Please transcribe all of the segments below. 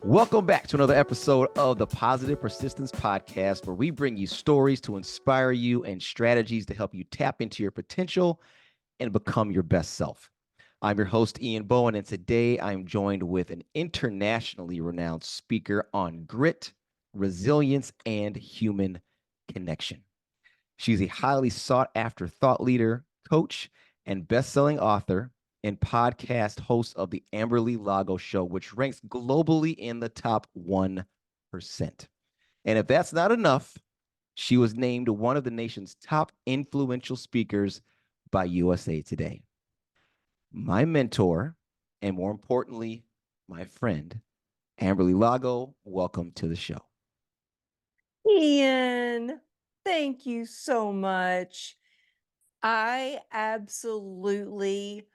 Welcome back to another episode of the Positive Persistence Podcast, where we bring you stories to inspire you and strategies to help you tap into your potential and become your best self. I'm your host, Ian Bowen, and today I'm joined with an internationally renowned speaker on grit, resilience, and human connection. She's a highly sought after thought leader, coach, and best-selling author and podcast host of the Amberly Lago show, which ranks globally in the top 1%. And if that's not enough, she was named one of the nation's top influential speakers by USA Today. My mentor, and more importantly, my friend, Amberly Lago, welcome to the show. Ian, thank you so much. I absolutely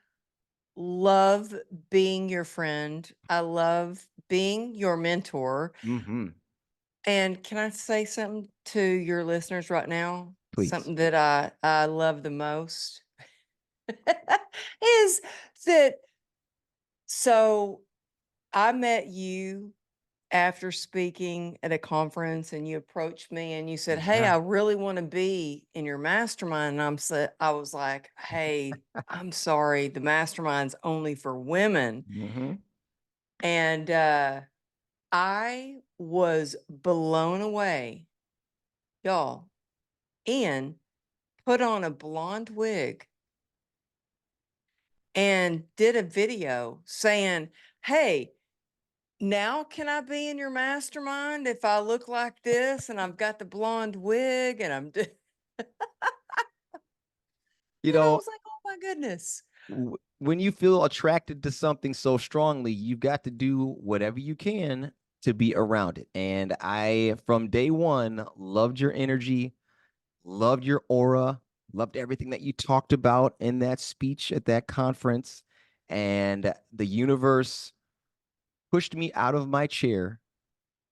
love being your friend. I love being your mentor. Mm-hmm. And can I say something to your listeners right now? Please. Something that I love the most is that so I met you after speaking at a conference, and you approached me and you said, "Hey, Yeah. I really want to be in your mastermind." And I was like, "Hey, I'm sorry, the mastermind's only for women." Mm-hmm. And I was blown away. Y'all, Ian put on a blonde wig and did a video saying, "Hey, now can I be in your mastermind if I look like this and I've got the blonde wig and I'm You and I know, was like, "Oh my goodness." when you feel attracted to something so strongly, you've got to do whatever you can to be around it. And I, from day one, loved your energy, loved your aura, loved everything that you talked about in that speech at that conference. And the universe pushed me out of my chair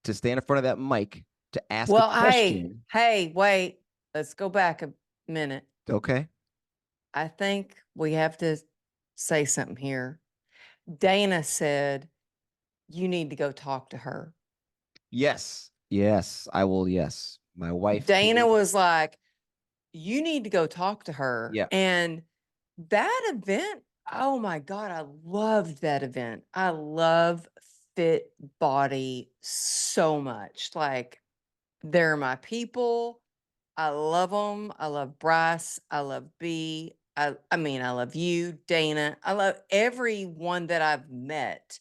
to stand in front of that mic to ask a Well, hey, question. hey, wait. Let's go back a minute. Okay. I think we have to say something here. Dana said, "You need to go talk to her." Yes. Yes. I will. Yes. My wife Dana told. was like, "You need to go talk to her." Yeah. And that event, oh my God, I loved that event. I love Fit Body so much. Like, they're my people. I love them. I love Bryce. I love B. I mean, I love you, Dana. I love everyone that I've met.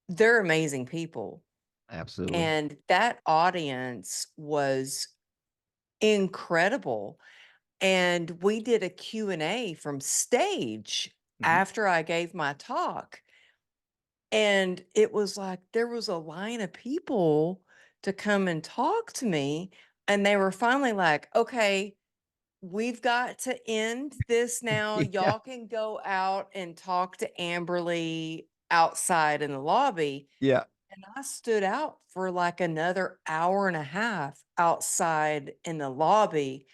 They're amazing people. Absolutely. And that audience was incredible. And we did a Q&A from stage Mhm. after I gave my talk. And it was like there was a line of people to come and talk to me. And they were finally like, "Okay, we've got to end this now. Yeah. Y'all can go out and talk to Amberly outside in the lobby." Yeah. And I stood out for like another hour and a half outside in the lobby,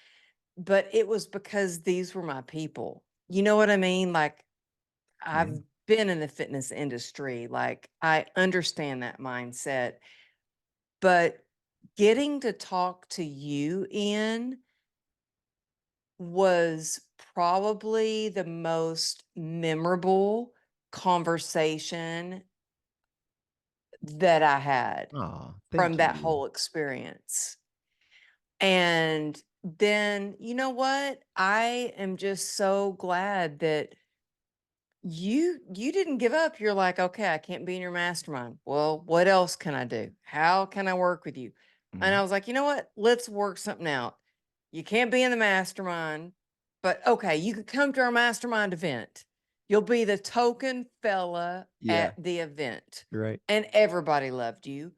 but it was because these were my people. You know what I mean? Like, Yeah. I've been in the fitness industry, like I understand that mindset, but getting to talk to you, Ian, was probably the most memorable conversation that I had Oh, from thank that you. whole experience. And then, you know what? I am just so glad that you didn't give up. You're like, "Okay, I can't be in your mastermind. Well, what else can I do? How can I work with you?" And I Mhm. was like, "You know what? Let's work something out. You can't be in the mastermind, but okay, you could come to our mastermind event. You'll be the token fella Yeah, at the event." you're right. And everybody loved you.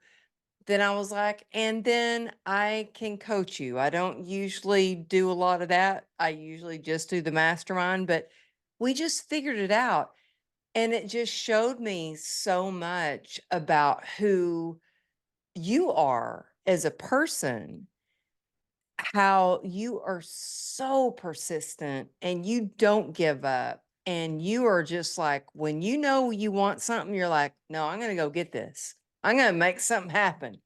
Then I was like, "And then I can coach you." I don't usually do a lot of that. I usually just do the mastermind, but we just figured it out. And it just showed me so much about who you are as a person, how you are so persistent and you don't give up. And you are just like, when you know you want something, you're like, "No, I'm going to go get this." I'm going to make something happen.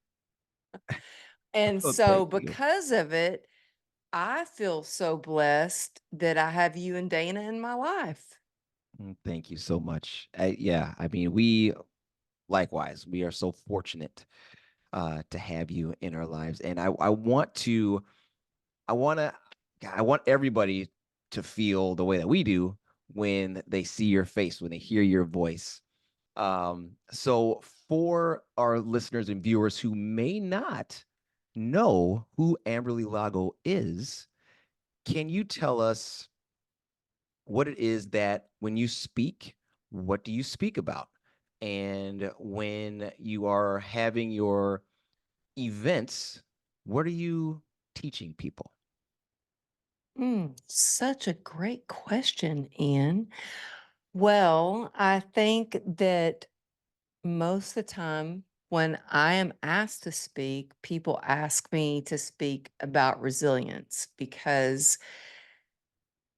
And Oh, so thank you. because of it, I feel so blessed that I have you and Dana in my life. Thank you so much. Yeah, I mean, we likewise, we are so fortunate to have you in our lives, and I want to, I want to, I want everybody to feel the way that we do when they see your face, when they hear your voice. So for our listeners and viewers who may not know who Amberly Lago is, can you tell us what it is that when you speak, what do you speak about? And when you are having your events, what are you teaching people? Such a great question, Ian. Well, I think that most of the time when I am asked to speak, people ask me to speak about resilience because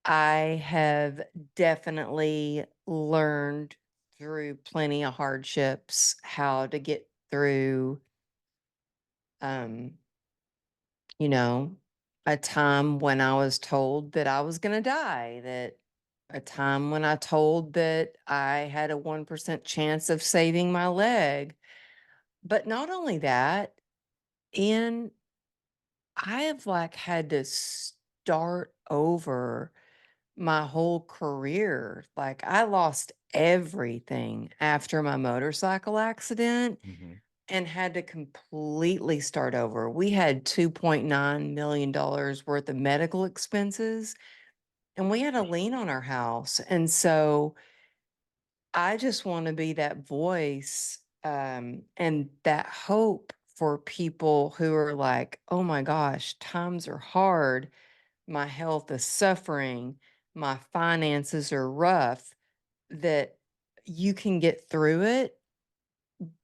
I have definitely learned through plenty of hardships how to get through, um, you know, a time when I was told that I was going to die, that a time when I told that I had a 1% chance of saving my leg. But not only that, in I have like had to start over my whole career. Like I lost everything after my motorcycle accident Mm-hmm. and had to completely start over. We had $2.9 million worth of medical expenses and we had a lien on our house. And so I just want to be that voice and that hope for people who are like, oh my gosh, times are hard. My health is suffering. My finances are rough. That you can get through it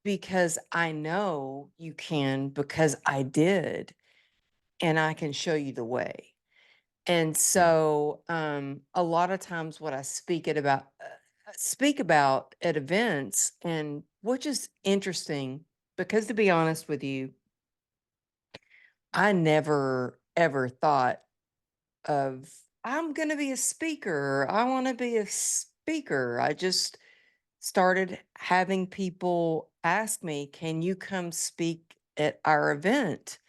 because I know you can because I did and I can show you the way. And Yeah. so a lot of times what I speak about at events and which is interesting because to be honest with you, I never ever thought of I'm going to be a speaker. I want to be a speaker. I just started having people ask me, "Can you come speak at our event?"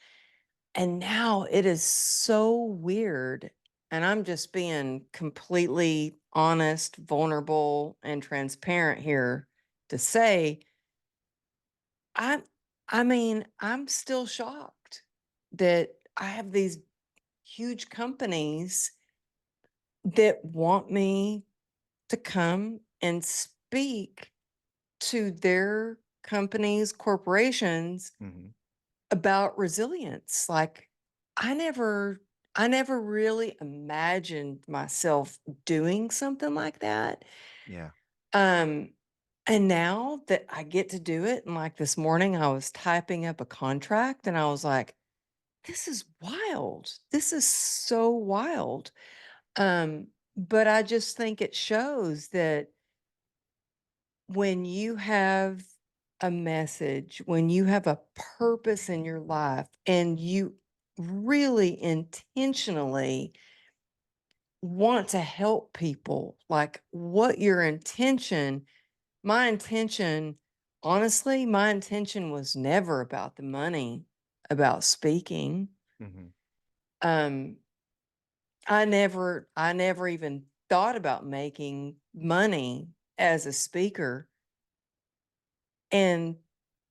And now it is so weird. And I'm just being completely honest, vulnerable, and transparent here to say, I'm, I mean, I'm still shocked that I have these huge companies that want me to come and speak to their companies, corporations Mm-hmm. about resilience. Like I never really imagined myself doing something like that. Yeah. Um and now that I get to do it and like this morning I was typing up a contract and I was like this is wild. This is so wild. But I just think it shows that when you have a message, when you have a purpose in your life, and you really intentionally want to help people, like what your intention, my intention, honestly, my intention was never about the money, about speaking. Mm-hmm. Um, I never even thought about making money as a speaker. And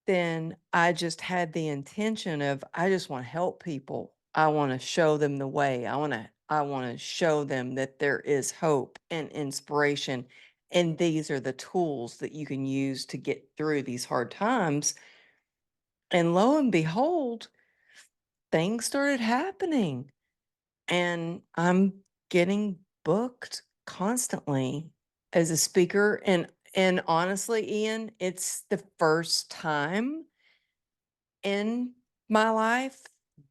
then I just had the intention of I just want to help people. I want to show them the way. I want to show them that there is hope and inspiration and these are the tools that you can use to get through these hard times. And lo and behold, things started happening and I'm getting booked constantly as a speaker and honestly, Ian, it's the first time in my life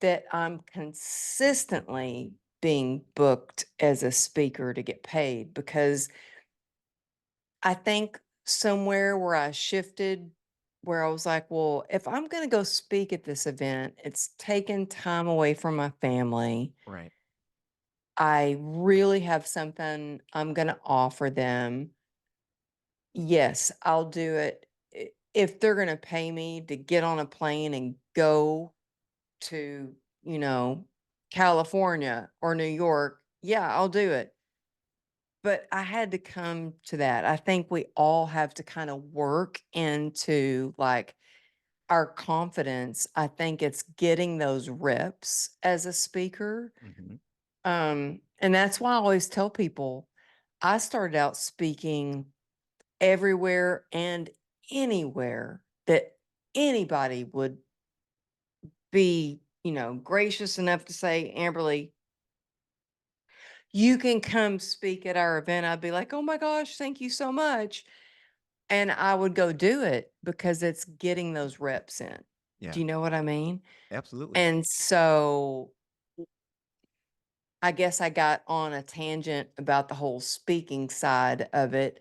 that I'm consistently being booked as a speaker to get paid because I think somewhere where I shifted where I was like, well, if I'm going to go speak at this event, it's taking time away from my family. Right. I really have something I'm going to offer them. Yes, I'll do it. If they're going to pay me to get on a plane and go to, you know, California or New York, yeah, I'll do it. But I had to come to that. I think we all have to kind of work into like our confidence. I think it's getting those reps as a speaker. Hmm. And that's why I always tell people I started out speaking everywhere and anywhere that anybody would be, gracious enough to say, Amberly, you can come speak at our event. I'd be like, oh my gosh, thank you so much. And I would go do it because it's getting those reps in. Do Yeah, you know what I mean? absolutely. And so I guess I got on a tangent about the whole speaking side of it,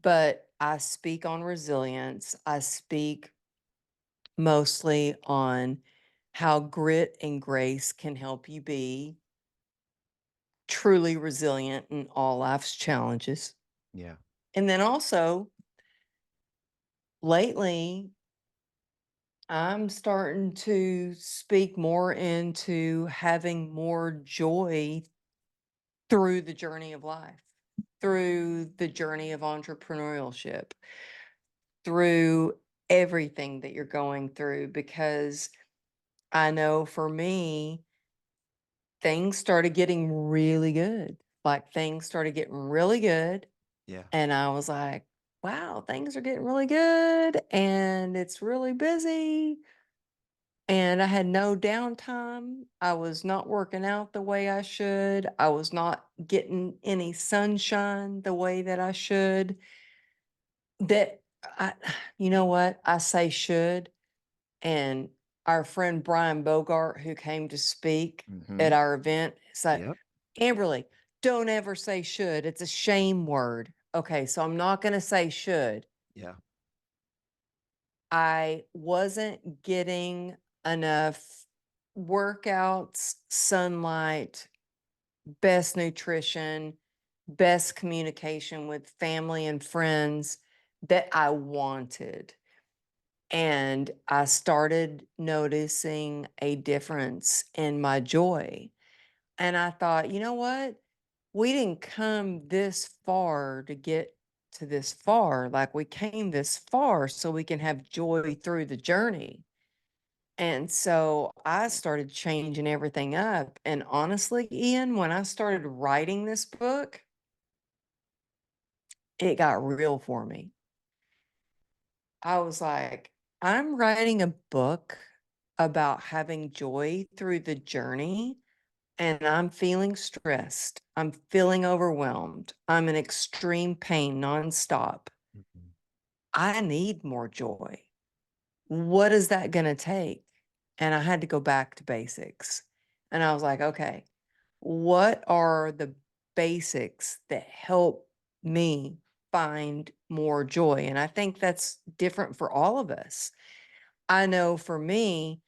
but I speak on resilience. I speak mostly on how grit and grace can help you be truly resilient in all life's challenges. Yeah. And then also, lately, I'm starting to speak more into having more joy through the journey of life, through the journey of entrepreneurship, through everything that you're going through. Because I know for me, things started getting really good. Like things started getting really good. Yeah. And I was like, wow, things are getting really good and it's really busy. And I had no downtime. I was not working out the way I should. I was not getting any sunshine the way that I should. That I, you know what? I say should. And our friend Brian Bogart, who came to speak at Hmm. our event, said, Yep. Amberly, don't ever say should. It's a shame word. Okay, so I'm not going to say should. Yeah. I wasn't getting enough workouts, sunlight, best nutrition, best communication with family and friends that I wanted. And I started noticing a difference in my joy. And I thought, you know what? We didn't come this far to get to this far. Like we came this far so we can have joy through the journey. And so I started changing everything up. And honestly, Ian, when I started writing this book, it got real for me. I was like, I'm writing a book about having joy through the journey, and I'm feeling stressed. I'm feeling overwhelmed. I'm in extreme pain nonstop. Mhm. I need more joy. What is that going to take? And I had to go back to basics. And I was like, okay, what are the basics that help me find more joy? And I think that's different for all of us. I know for me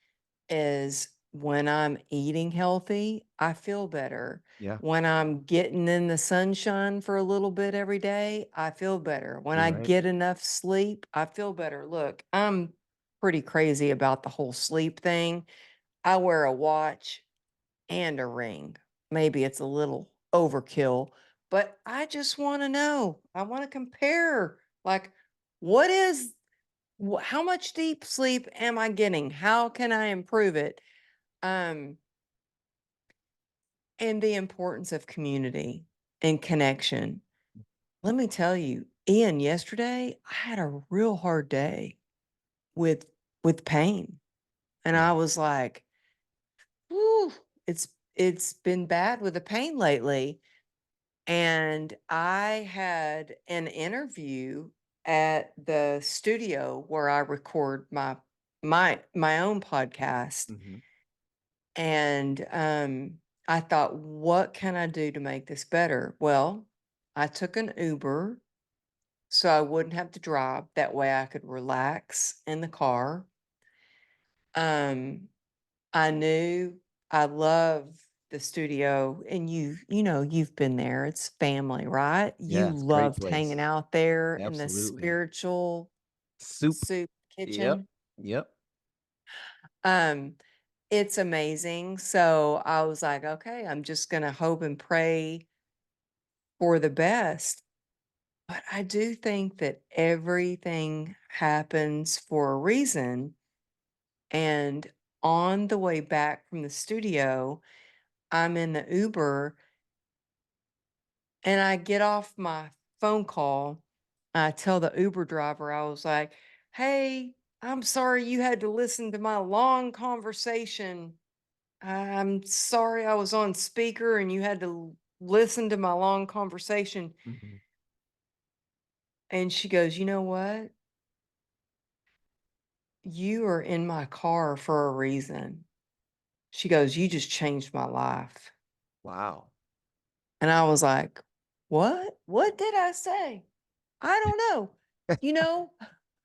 is when I'm eating healthy, I feel better. Yeah. When I'm getting in the sunshine for a little bit every day, I feel better. When You're I right. get enough sleep, I feel better. Look, I'm pretty crazy about the whole sleep thing. I wear a watch and a ring. Maybe it's a little overkill, but I just want to know. I want to compare like what is how much deep sleep am I getting? How can I improve it? Um, and the importance of community and connection. Let me tell you, Ian, yesterday I had a real hard day with pain. And Yeah. I was like, "Whew, it's been bad with the pain lately." And I had an interview at the studio where I record my own podcast. Hmm. And I thought, what can I do to make this better? Well, I took an Uber so I wouldn't have to drive. That way I could relax in the car. Um, I knew I love the studio, and you've been there. It's family, right? You Yeah, it's a great loved place. hanging out there in the Absolutely. spiritual Soup. soup Yep. kitchen. Yep. Um, it's amazing. So I was like, okay, I'm just gonna hope and pray for the best. But I do think that everything happens for a reason. And on the way back from the studio, I'm in the Uber and I get off my phone call. I tell the Uber driver, I was like, hey, I'm sorry you had to listen to my long conversation. I'm sorry I was on speaker and you had to listen to my long conversation. Mhm. And she goes, you know what? You are in my car for a reason. She goes, you just changed my life. Wow. And I was like, what? What did I say? I don't know. You know,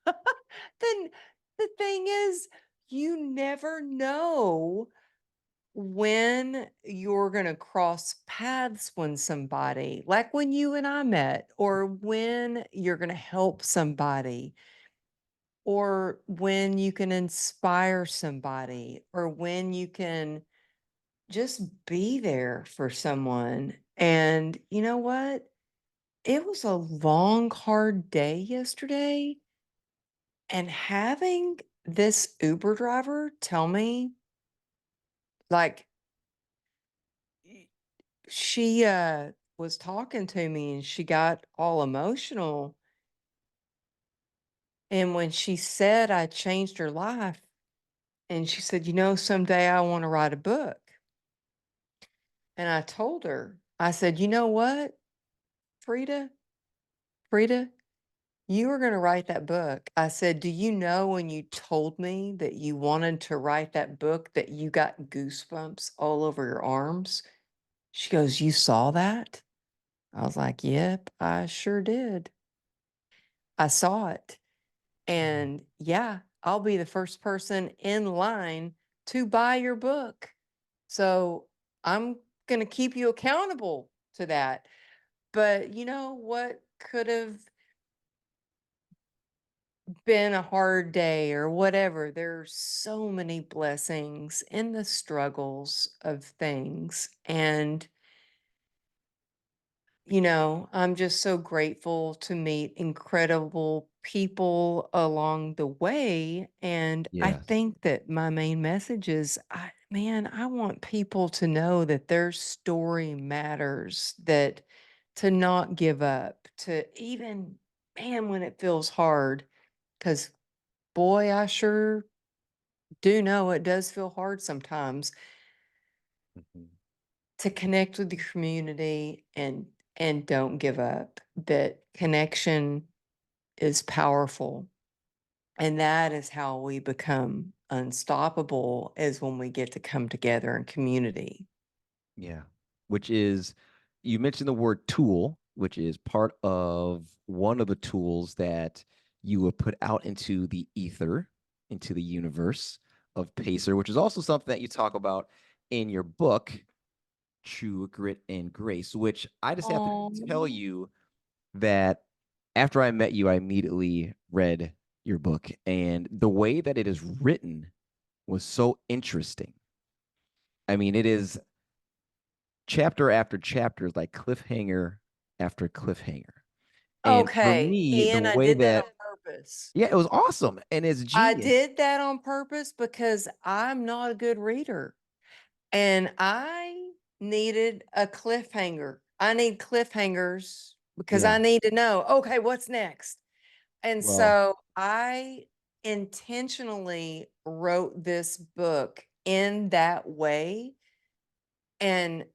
then the thing is, you never know when you're going to cross paths when somebody, like when you and I met, or when you're going to help somebody, or when you can inspire somebody, or when you can just be there for someone. And you know what? It was a long, hard day yesterday. And having this Uber driver tell me, like, y- she was talking to me and she got all emotional. And when she said I changed her life, and she said, someday I want to write a book. And I told her, I said, you know what, Frida? Frida, you were going to write that book. I said, do you know when you told me that you wanted to write that book that you got goosebumps all over your arms? She goes, you saw that? I was like, yep, I sure did. I saw it. Mhm. And yeah, I'll be the first person in line to buy your book. So I'm going to keep you accountable to that. But you know what could have been a hard day or whatever? There's so many blessings in the struggles of things. And I'm just so grateful to meet incredible people along the way. And I Yes. think that my main message is, I want people to know that their story matters, that to not give up, to even, man, when it feels hard, because boy, I sure do know it does feel hard sometimes, Mhm. to connect with the community and don't give up. That connection is powerful. And that is how we become unstoppable, is when we get to come together in community. Yeah. Which is, you mentioned the word tool, which is part of one of the tools that you would put out into the ether, into the universe of Pacer, which is also something that you talk about in your book, True Grit and Grace, which I just have to Oh, tell you that after I met you, I immediately read your book, and the way that it is written was so interesting. I mean, it is chapter after chapter, like cliffhanger after cliffhanger. And for okay. me, the Ian, I way did that that, on purpose. yeah, it was awesome and it's I genius. did that on purpose because I'm not a good reader. And I needed a cliffhanger. I need cliffhangers because Yeah. I need to know, okay, what's next? And Well, so I intentionally wrote this book in that way. And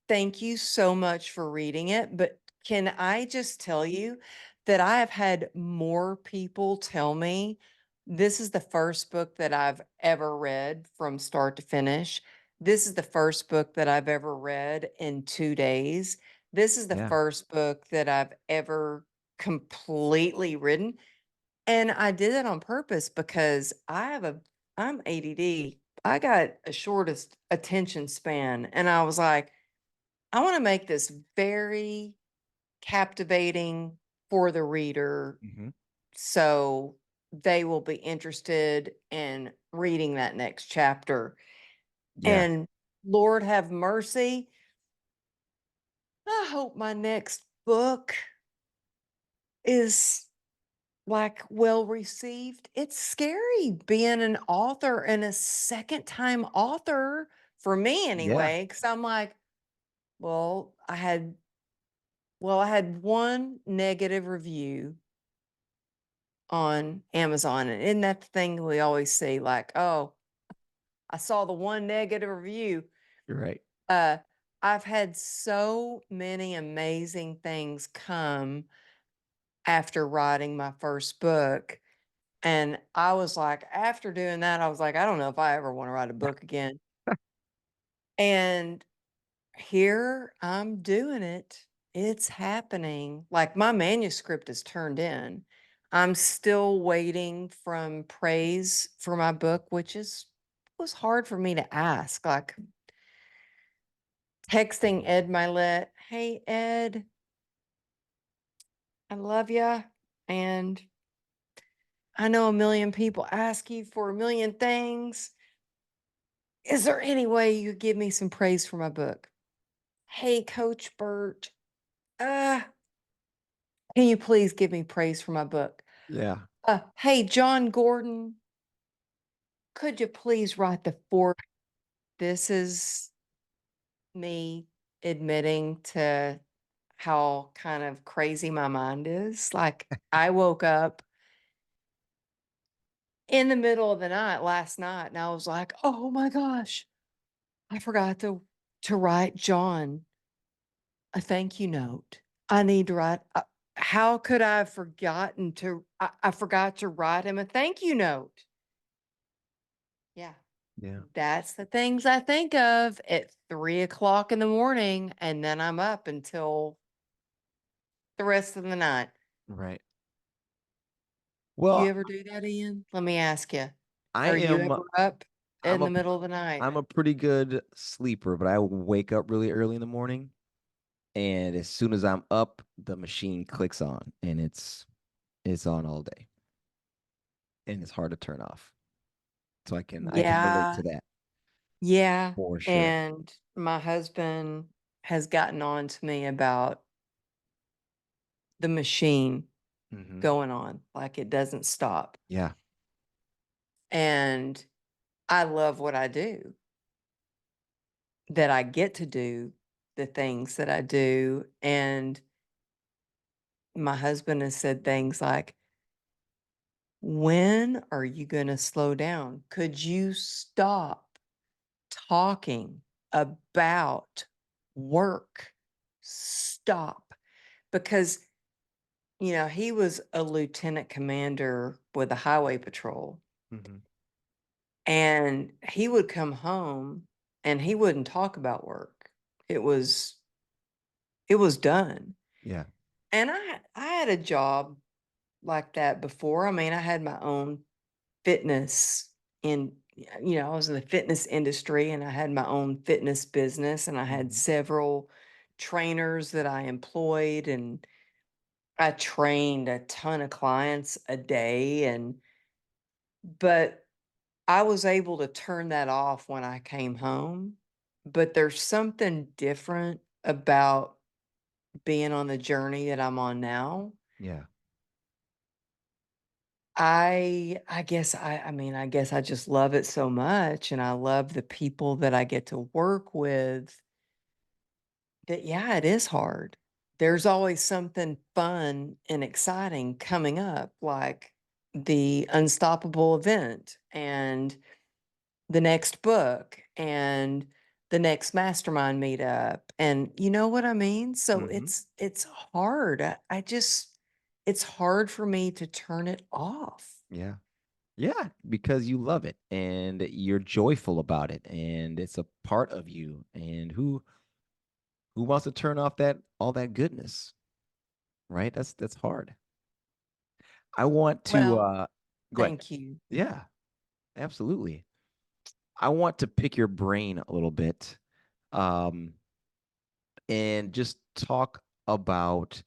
thank you so much for reading it. But can I just tell you that I have had more people tell me this is the first book that I've ever read from start to finish. This is the first book that I've ever read in 2 days. This is the yeah. first book that I've ever completely written. And I did that on purpose because I'm ADD. I got a shortest attention span. And I was like, I want to make this very captivating for the reader Mhm. so they will be interested in reading that next chapter. Yeah. And Lord have mercy, I hope my next book is like well received. It's scary being an author and a second time author for me Yeah. anyway, because I'm like, well, I had one negative review on Amazon. And isn't that the thing we always see? Like, oh, I saw the one negative review. You're right. Uh, I've had so many amazing things come after writing my first book. And I was like, after doing that, I was like, I don't know if I ever want to write a book again. And here I'm doing it. It's happening. Like my manuscript is turned in. I'm still waiting from praise for my book, which is was hard for me to ask. Like texting Ed Milet, hey Ed, I love you. And I know a million people ask you for a million things. Is there any way you could give me some praise for my book? Hey, Coach Bert, uh, can you please give me praise for my book? Yeah. Hey, John Gordon, could you please write the fourth? This is me admitting to how kind of crazy my mind is. Like, I woke up in the middle of the night last night and I was like, oh my gosh, I forgot to write John a thank you note. I need to write. How could I have forgotten to? I forgot to write him a thank you note. Yeah, Yeah. that's the things I think of at 3 o'clock in the morning, and then I'm up until the rest of the night. Right. Do you Well, ever do that, Ian? Let me ask you. I Are you am ever up I'm in a the middle of the night? I'm a pretty good sleeper, but I wake up really early in the morning, and as soon as I'm up, the machine clicks on, and it's on all day, and it's hard to turn off. So I can relate Yeah, to that yeah. for sure. And my husband has gotten on to me about the machine Hmm. going on, like it doesn't stop. Yeah. And I love what I do, that I get to do the things that I do. And my husband has said things like, when are you going to slow down? Could you stop talking about work? Stop. Because, he was a lieutenant commander with the highway patrol. Hmm. And he would come home and he wouldn't talk about work. It was it was done. Yeah. And I had a job like that before. I mean, I had my own fitness in I was in the fitness industry and I had my own fitness business and I had Hmm. several trainers that I employed and I trained a ton of clients a day but I was able to turn that off when I came home, but there's something different about being on the journey that I'm on now. Yeah. I guess I guess I just love it so much and I love the people that I get to work with that yeah, it is hard. There's always something fun and exciting coming up like the unstoppable event and the next book and the next mastermind meetup and you know what I mean? So Hmm. it's hard. I just it's hard for me to turn it off. Yeah. Yeah, because you love it and you're joyful about it and it's a part of you. And who wants to turn off that all that goodness? right? That's hard. I want to Well, go ahead. thank you. Yeah, absolutely. I want to pick your brain a little bit, um, and just talk about,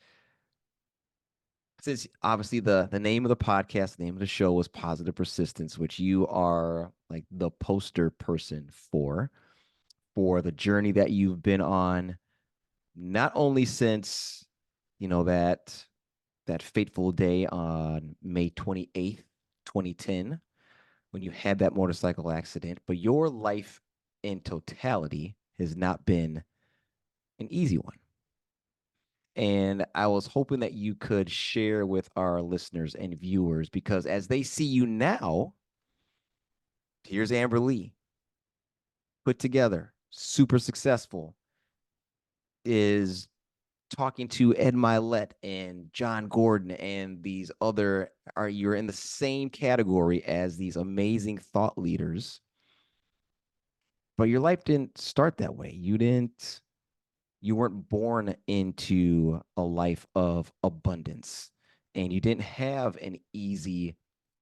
since obviously the name of the podcast, the name of the show was Positive Persistence, which you are like the poster person for the journey that you've been on, not only since, that fateful day on May 28th, 2010, when you had that motorcycle accident, but your life in totality has not been an easy one. And I was hoping that you could share with our listeners and viewers, because as they see you now, here's Amber Lee, put together, super successful, is talking to Ed Milet and John Gordon and these other, are you're in the same category as these amazing thought leaders, but your life didn't start that way. You weren't born into a life of abundance, and you didn't have an easy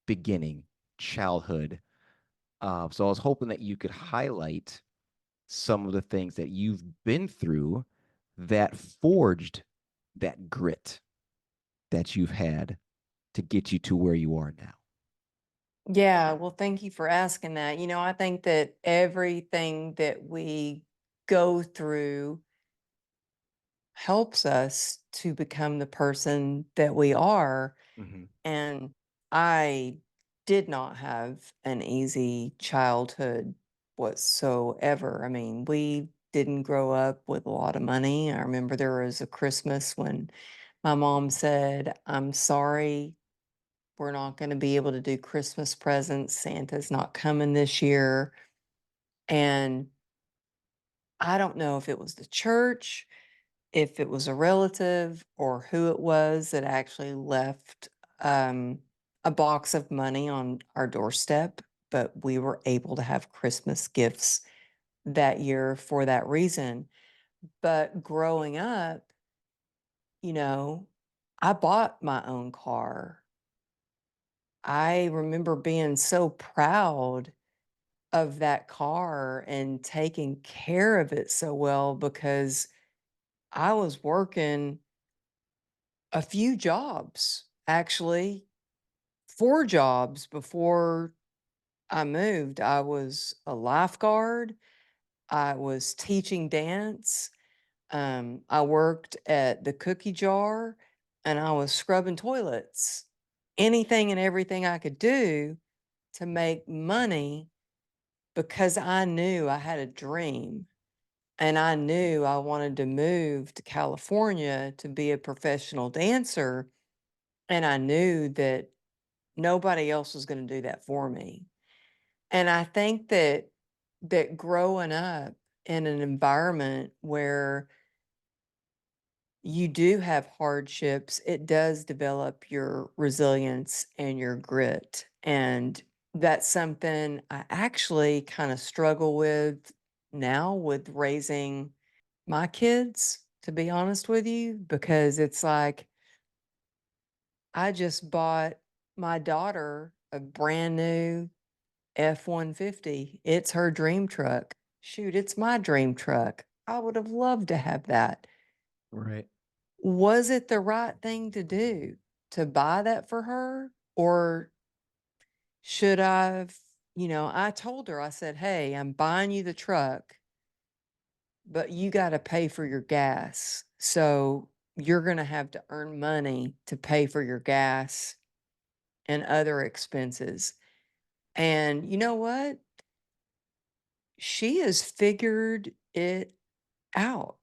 beginning, childhood. So I was hoping that you could highlight some of the things that you've been through that forged that grit that you've had to get you to where you are now. Yeah, well, thank you for asking that. I think that everything that we go through helps us to become the person that we are. Mm-hmm. And I did not have an easy childhood whatsoever. I mean, we didn't grow up with a lot of money. I remember there was a Christmas when my mom said, "I'm sorry, we're not going to be able to do Christmas presents. Santa's not coming this year." And I don't know if it was the church, if it was a relative, or who it was that actually left um, a box of money on our doorstep, but we were able to have Christmas gifts that year for that reason. But growing up, you know, I bought my own car. I remember being so proud of that car and taking care of it so well because I was working a few jobs, actually, 4 jobs before I moved. I was a lifeguard, I was teaching dance, I worked at the cookie jar, and I was scrubbing toilets. Anything and everything I could do to make money because I knew I had a dream, and I knew I wanted to move to California to be a professional dancer, and I knew that nobody else was gonna do that for me. And I think that growing up in an environment where you do have hardships, it does develop your resilience and your grit. And that's something I actually kind of struggle with now with raising my kids, to be honest with you, because it's like I just bought my daughter a brand new F-150. It's her dream truck. Shoot, it's my dream truck. I would have loved to have that. Right. Was it the right thing to do to buy that for her? Or should I've, I told her, I said, "Hey, I'm buying you the truck, but you got to pay for your gas. So you're going to have to earn money to pay for your gas and other expenses." And you know what? She has figured it out.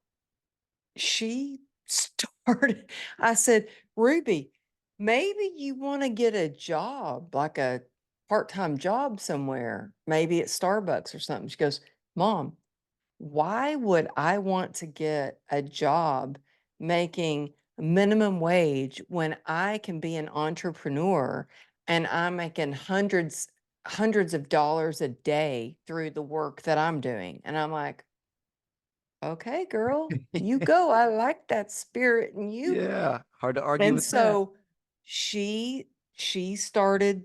She started I said, "Ruby, maybe you wanna get a job, like a part-time job somewhere, maybe at Starbucks or something." She goes, "Mom, why would I want to get a job making minimum wage when I can be an entrepreneur and I'm making hundreds of dollars a day through the work that I'm doing?" And I'm like, okay, girl, you go. I like that spirit in you. Yeah, hard to argue And with that. so she started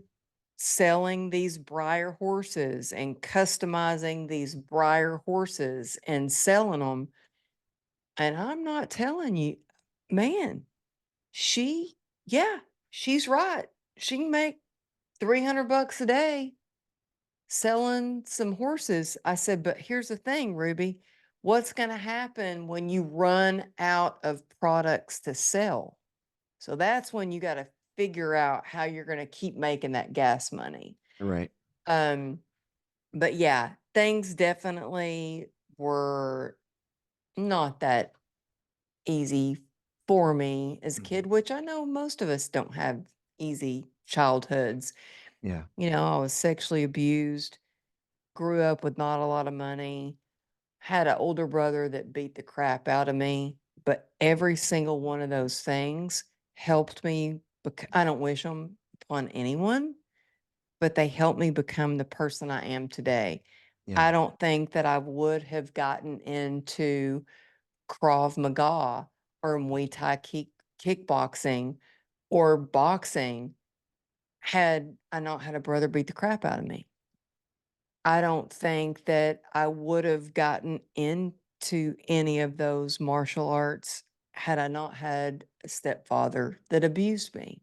selling these Briar horses and customizing these Briar horses and selling them. And I'm not telling you, man, she, yeah, she's right. She can make 300 bucks a day selling some horses. I said, but here's the thing, Ruby, what's going to happen when you run out of products to sell? So that's when you got to figure out how you're going to keep making that gas money. Right. Um, but yeah, things definitely were not that easy for me as a Mhm. kid, which I know most of us don't have easy childhoods. Yeah. You know, I was sexually abused, grew up with not a lot of money, had an older brother that beat the crap out of me. But every single one of those things helped me. I don't wish them upon anyone, but they helped me become the person I am today. Yeah. I don't think that I would have gotten into Krav Maga or Muay Thai kickboxing or boxing had I not had a brother beat the crap out of me. I don't think that I would have gotten into any of those martial arts had I not had a stepfather that abused me.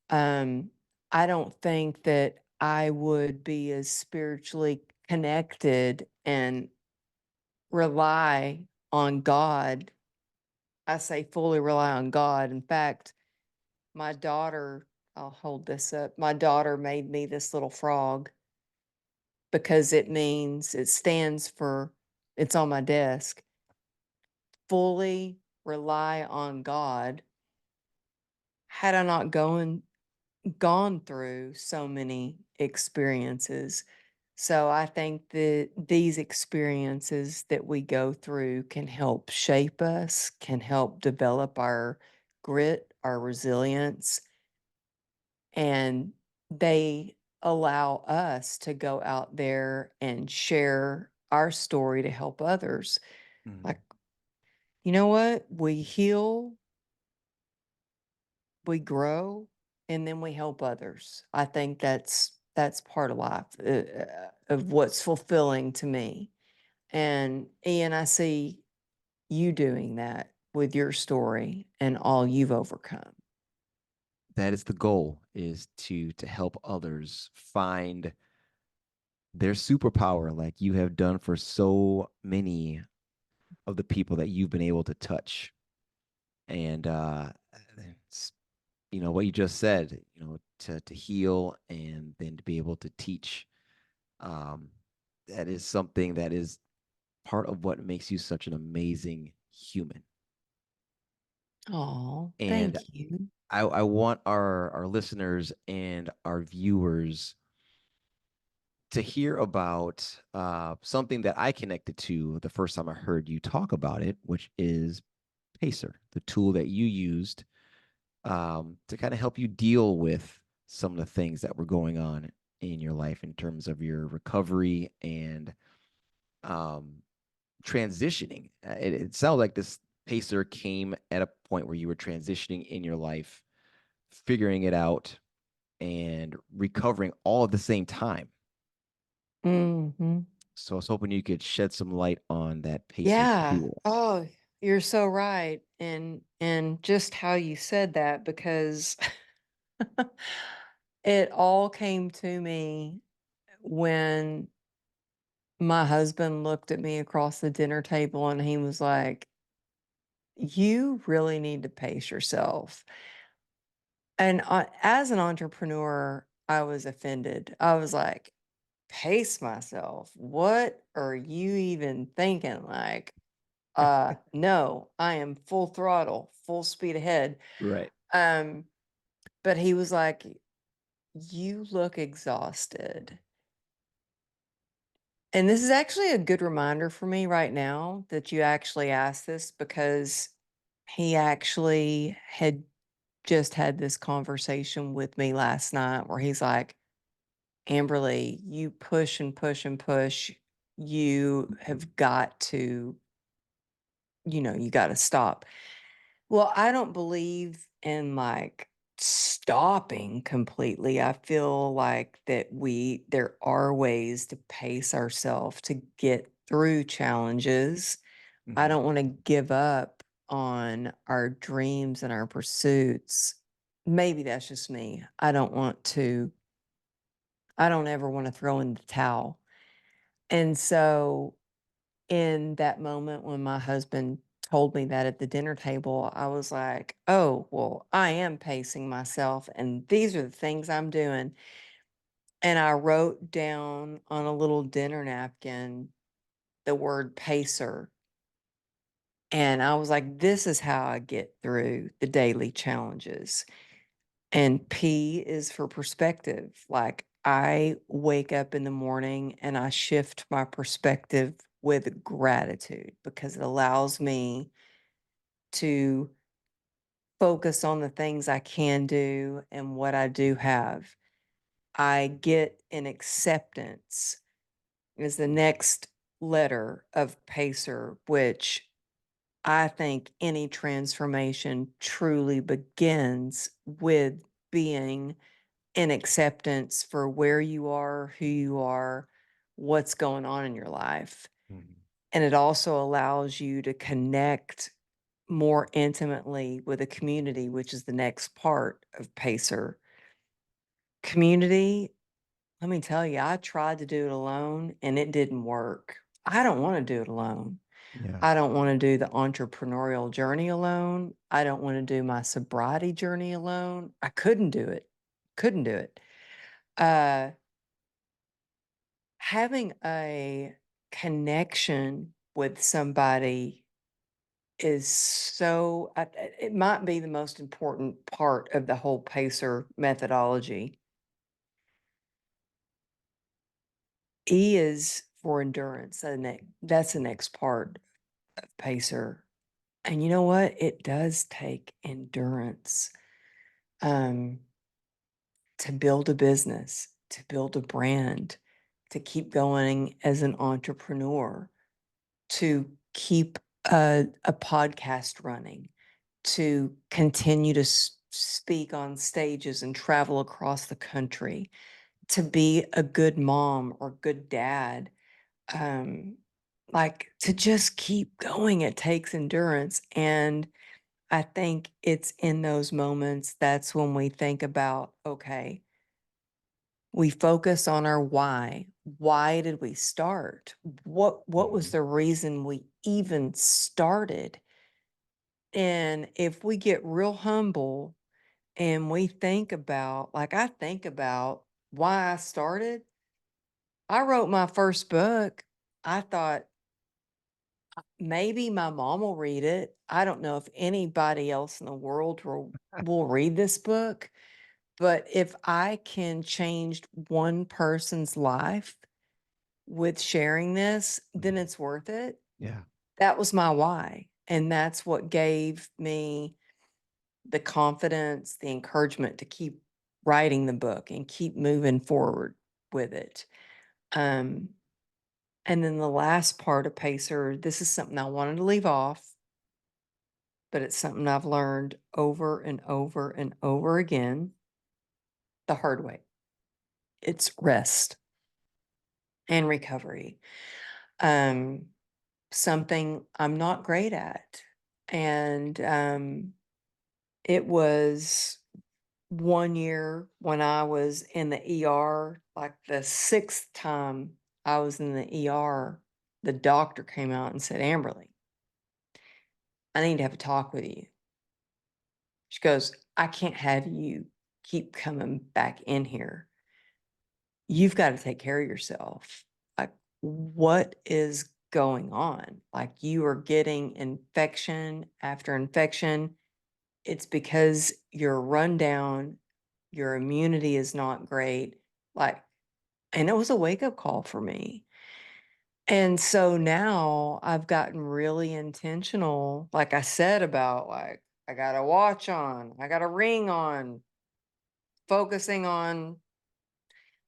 Um, I don't think that I would be as spiritually connected and rely on God. I say fully rely on God. In fact, my daughter, I'll hold this up. My daughter made me this little frog because it stands for, it's on my desk, fully rely on God. Had I not gone through so many experiences. So I think that these experiences that we go through can help shape us, can help develop our grit, our resilience, and they allow us to go out there and share our story to help others. Mhm. Like, you know what? We heal, we grow, and then we help others. I think that's part of life, of what's fulfilling to me. And Ian, I see you doing that with your story and all you've overcome. That is the goal, is to help others find their superpower like you have done for so many of the people that you've been able to touch. And it's, what you just said, to heal and then to be able to teach. Um, that is something that is part of what makes you such an amazing human. Oh, And thank you. I want our listeners and our viewers to hear about something that I connected to the first time I heard you talk about it, which is Pacer, the tool that you used to kind of help you deal with some of the things that were going on in your life in terms of your recovery and um, transitioning. It sounds like this Pacer came at a point where you were transitioning in your life, figuring it out, and recovering all at the same time. Hmm. So I was hoping you could shed some light on that Pacer Yeah. tool. Oh, you're so right. And just how you said that, because it all came to me when my husband looked at me across the dinner table and he was like, "You really need to pace yourself." And as an entrepreneur, I was offended. I was like, "Pace myself? What are you even thinking?" Like, no, I am full throttle, full speed ahead. Right. Um, but he was like, "You look exhausted." And this is actually a good reminder for me right now that you actually asked this, because he actually had just had this conversation with me last night where he's like, "Amberly, you push and push and push. You have got to." you got to stop. Well, I don't believe in like stopping completely. I feel like that there are ways to pace ourselves to get through challenges. I Mhm. don't want to give up on our dreams and our pursuits. Maybe that's just me. I don't ever want to throw in the towel. And so, in that moment when my husband told me that at the dinner table, I was like, oh, well, I am pacing myself, and these are the things I'm doing. And I wrote down on a little dinner napkin the word pacer. And I was like, this is how I get through the daily challenges. And P is for perspective. Like I wake up in the morning and I shift my perspective with gratitude because it allows me to focus on the things I can do and what I do have. I get an acceptance is the next letter of PACER, which I think any transformation truly begins with being in acceptance for where you are, who you are, what's going on in your life. Mhm. And it also allows you to connect more intimately with a community, which is the next part of PACER. Community, let me tell you, I tried to do it alone and it didn't work. I don't want to do it alone. Yeah. I don't want to do the entrepreneurial journey alone. I don't want to do my sobriety journey alone. I couldn't do it. Couldn't do it. Uh, Having a connection with somebody is it might be the most important part of the whole PACER methodology. E is for endurance. That's the next part of PACER. And you know what? It does take endurance um, to build a business, to build a brand, to keep going as an entrepreneur, to keep a podcast running, to continue to speak on stages and travel across the country, to be a good mom or good dad, like to just keep going. It takes endurance. And I think it's in those moments that's when we think about, okay, we focus on our why. Why did we start? What was Mhm. the reason we even started? And if we get real humble and we think about, like I think about why I started, I wrote my first book. I thought maybe my mom will read it. I don't know if anybody else in the world will read this book, but if I can change one person's life with sharing this, then Mhm. it's worth it. Yeah. That was my why. And that's what gave me the confidence, the encouragement to keep writing the book and keep moving forward with it. Um, and then the last part of PACER, this is something I wanted to leave off, but it's something I've learned over and over and over again the hard way. It's rest and recovery. Um, Something I'm not great at. And it was 1 year when I was in the ER, like the sixth time I was in the ER, the doctor came out and said, Amberly, I need to have a talk with you. She goes, I can't have you keep coming back in here. You've got to take care of yourself. Like, what is going on? Like, you are getting infection after infection. It's because you're run down, your immunity is not great. Like, and it was a wake up call for me. And so now I've gotten really intentional, like I said, about like, I got a watch on, I got a ring on, focusing on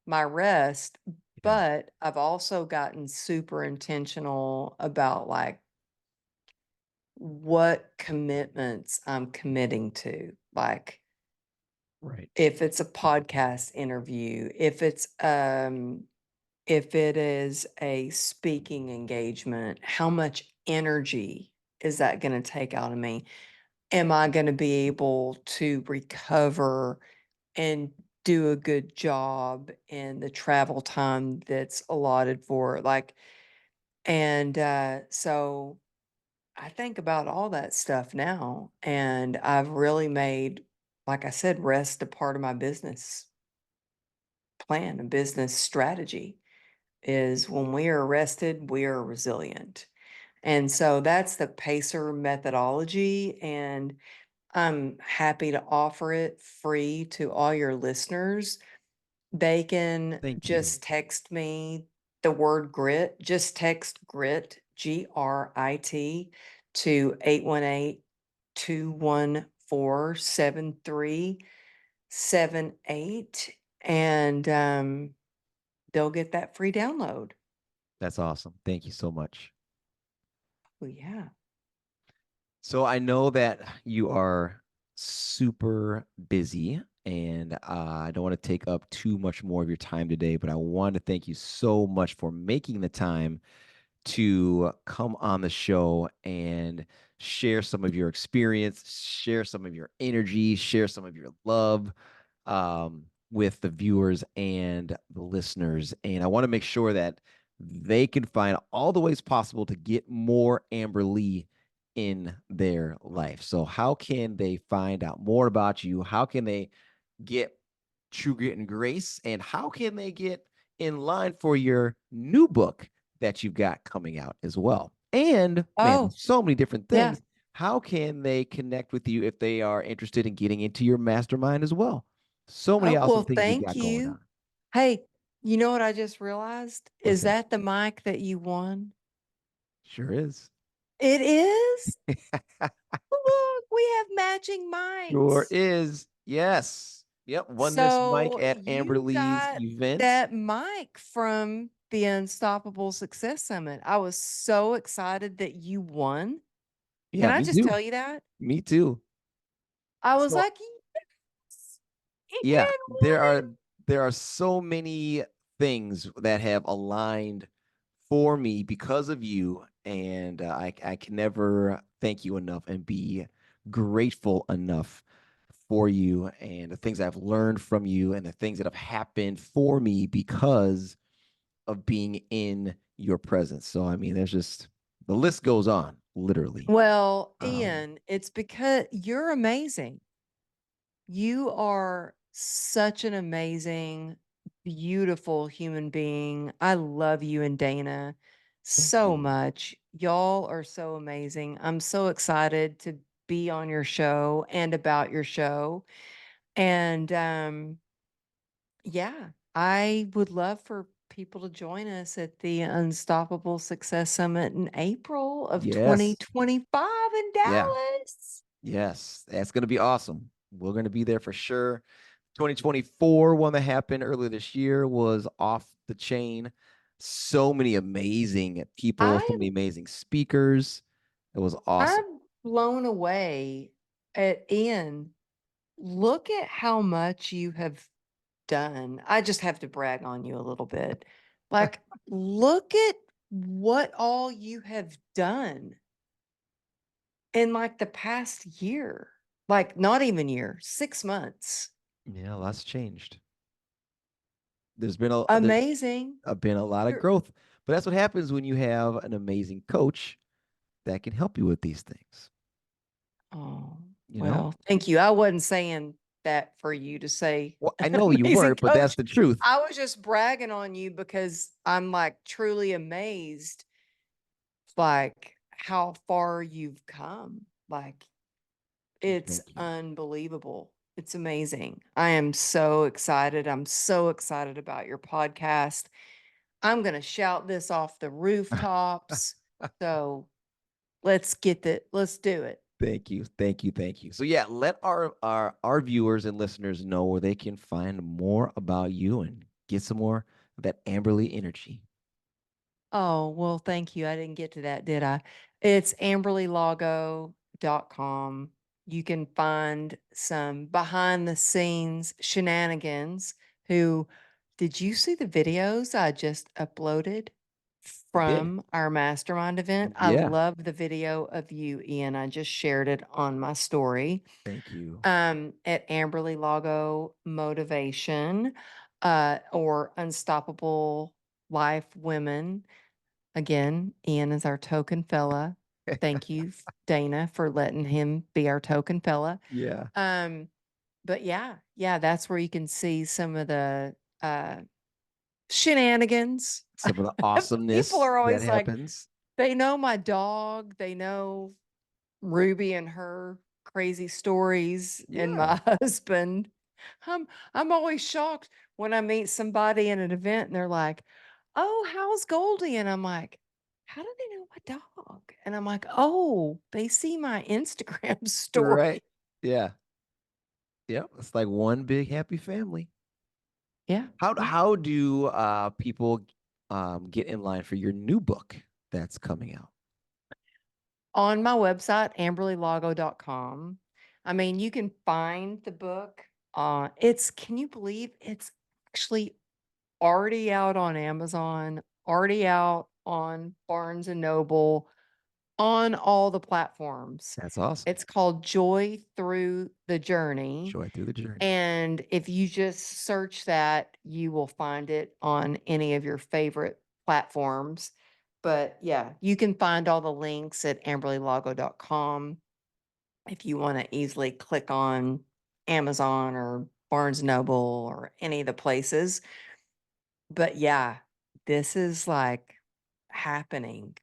my rest. Yeah. But I've also gotten super intentional about like what commitments I'm committing to. Like, Right. if it's a podcast interview, if it is a speaking engagement, how much energy is that going to take out of me? Am I going to be able to recover and do a good job in the travel time that's allotted for it? Like, and so I think about all that stuff now, and I've really made, like I said, rest a part of my business plan, a business strategy is when we are rested, we are resilient. And so that's the PACER methodology. And I'm happy to offer it free to all your listeners. They can Thank you. just text me the word grit, just text grit, GRIT, to 818-214-7378. And they'll get that free download. That's awesome. Thank you so much. Oh, yeah. So I know that you are super busy, and I don't want to take up too much more of your time today, but I want to thank you so much for making the time to come on the show and share some of your experience, share some of your energy, share some of your love with the viewers and the listeners. And I want to make sure that they can find all the ways possible to get more Amberly in their life. So, how can they find out more about you? How can they get True Grit and Grace? And how can they get in line for your new book that you've got coming out as well? And man, Oh, there's so many different yeah. things. How can they connect with you if they are interested in getting into your mastermind as well? So many Oh, awesome well, things you've thank got going you. on. Hey, you know what I just realized? What's Is that? that the mic that you won? Sure is. It is? Look, we have matching Sure mics. is. Yes. Yep. Won this mic So at you Amberly's got event. that mic from the Unstoppable Success Summit. I was so excited that you won. Can Yeah, I me just too. tell you that? Me too. I was So like, yes, yeah, and there won. are there are so many things that have aligned for me because of you, and I can never thank you enough and be grateful enough for you and the things I've learned from you and the things that have happened for me because of being in your presence. So I mean, there's just the list goes on, literally. Well, Um, Ian, it's because you're amazing. You are such an amazing, beautiful human being. I love you and Dana Thank so you. much. Y'all are so amazing. I'm so excited to be on your show and about your show. And yeah, I would love for people to join us at the Unstoppable Success Summit in April of Yes. 2025 in Yeah. Dallas. Yes. That's going to be awesome. We're going to be there for sure. 2024 one that happened earlier this year was off the chain. So many amazing people, so I many amazing speakers. It was awesome. I'm blown away at Ian. Look at how much you have done. I just have to brag on you a little bit. Like, look at what all you have done in like the past year. Like, not even year, 6 months. Yeah, lots changed. There's Amazing. been a lot of You're, growth, but that's what happens when you have an amazing coach that can help you with these things. oh, You know, well, thank you. I wasn't saying that for you to say well, I know you amazing weren't, but that's coach. the truth. I was just bragging on you because I'm like truly amazed, like how far you've come. Like, it's Thank you. unbelievable. It's amazing. I am so excited. I'm so excited about your podcast. I'm going to shout this off the rooftops. So let's do it. Thank you. Thank you. Thank you. So yeah, let our viewers and listeners know where they can find more about you and get some more of that Amberly energy. Oh, well, thank you. I didn't get to that, did I? It's amberlylago.com. You can find some behind the scenes shenanigans. Who did you see the videos I just uploaded I did. from our mastermind event? I Yeah. love the video of you, Ian. I just shared it on my story. Thank you. At Amberly Lago Motivation, or Unstoppable Life Women. Again, Ian is our token fella. Thank you, Dana, for letting him be our token fella. Yeah. Um, but yeah, that's where you can see some of the shenanigans. Some of the People awesomeness are that always like, happens. they know my dog, they know Ruby and her crazy stories, and Yeah. my husband. I'm I'm always shocked when I meet somebody in an event and they're like, "Oh, how's Goldie?" And I'm like, "How do they know my dog?" And I'm like, "Oh, they see my Instagram Right. story." Yeah. Yeah. It's like one big happy family. Yeah, How yeah. how do people get in line for your new book that's coming out? On my website, amberlylago.com. I mean, you can find the book. It's, can you believe it's actually already out on Amazon, already out on Barnes and Noble, on all the platforms. That's awesome. It's called Joy Through the Journey. Joy through the journey. And if you just search that, you will find it on any of your favorite platforms. But yeah, you can find all the links at amberlylago.com if you want to easily click on Amazon or Barnes Noble or any of the places. But yeah, this is like happening.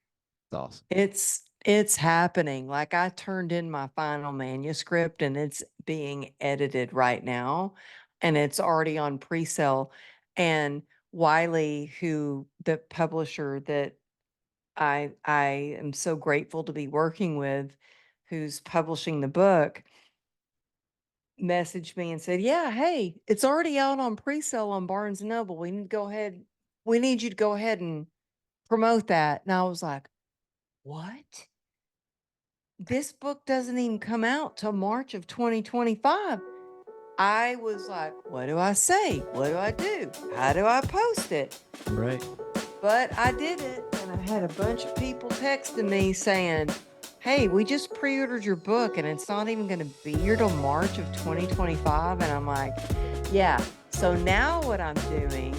It's awesome. It's happening. Like, I turned in my final manuscript and it's being edited right now, and it's already on pre-sale. And Wiley, who the publisher that I am so grateful to be working with, who's publishing the book, messaged me and said, "Yeah, hey, it's already out on pre-sale on Barnes and Noble. We need you to go ahead and promote that." And I was like, "What? This book doesn't even come out till March of 2025." I was like, "What do I say? What do I do? How do I post it?" Right. But I did it, and I had a bunch of people texting me saying, "Hey, we just pre-ordered your book and it's not even going to be here till March of 2025." And I'm like, "Yeah." So now what I'm doing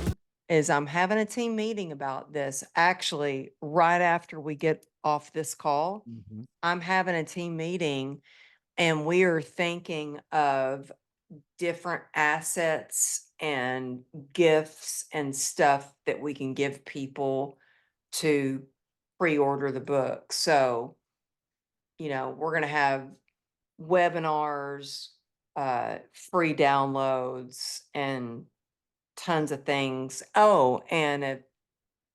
is I'm having a team meeting about this. Actually, right after we get off this call, Mhm. I'm having a team meeting, and we are thinking of different assets and gifts and stuff that we can give people to pre-order the book. So, we're going to have webinars, free downloads, and tons of things. Oh, and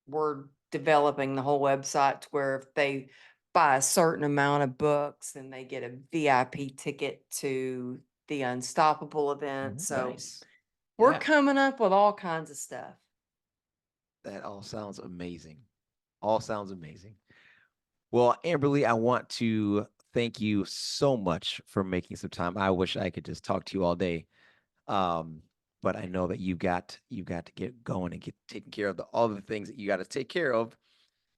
we're developing the whole website to where if they buy a certain amount of books, then they get a VIP ticket to the Unstoppable event. So Nice. we're Yeah. coming up with all kinds of stuff. That all sounds amazing. All sounds amazing. Well, Amberly, I want to thank you so much for making some time. I wish I could just talk to you all day. Um, but I know that you got to get going and get taken care of all the things that you got to take care of.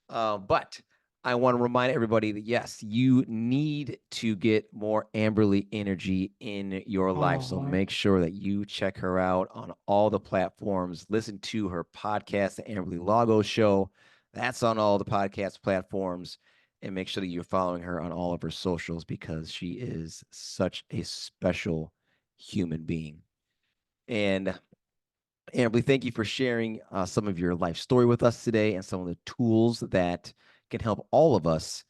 But I want to remind everybody that yes, you need to get more Amberly energy in your life. So Oh, make sure that you check her out on all the platforms. Listen to her podcast, the Amberly Lago Show. That's on all the podcast platforms. And make sure that you're following her on all of her socials because she is such a special human being. And Amberly, thank you for sharing some of your life story with us today and some of the tools that can help all of us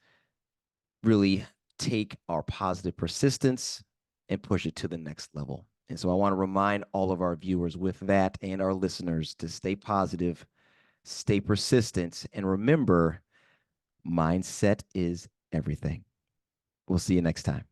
really take our positive persistence and push it to the next level. And so I want to remind all of our viewers with that and our listeners to stay positive, stay persistent, and remember mindset is everything. We'll see you next time.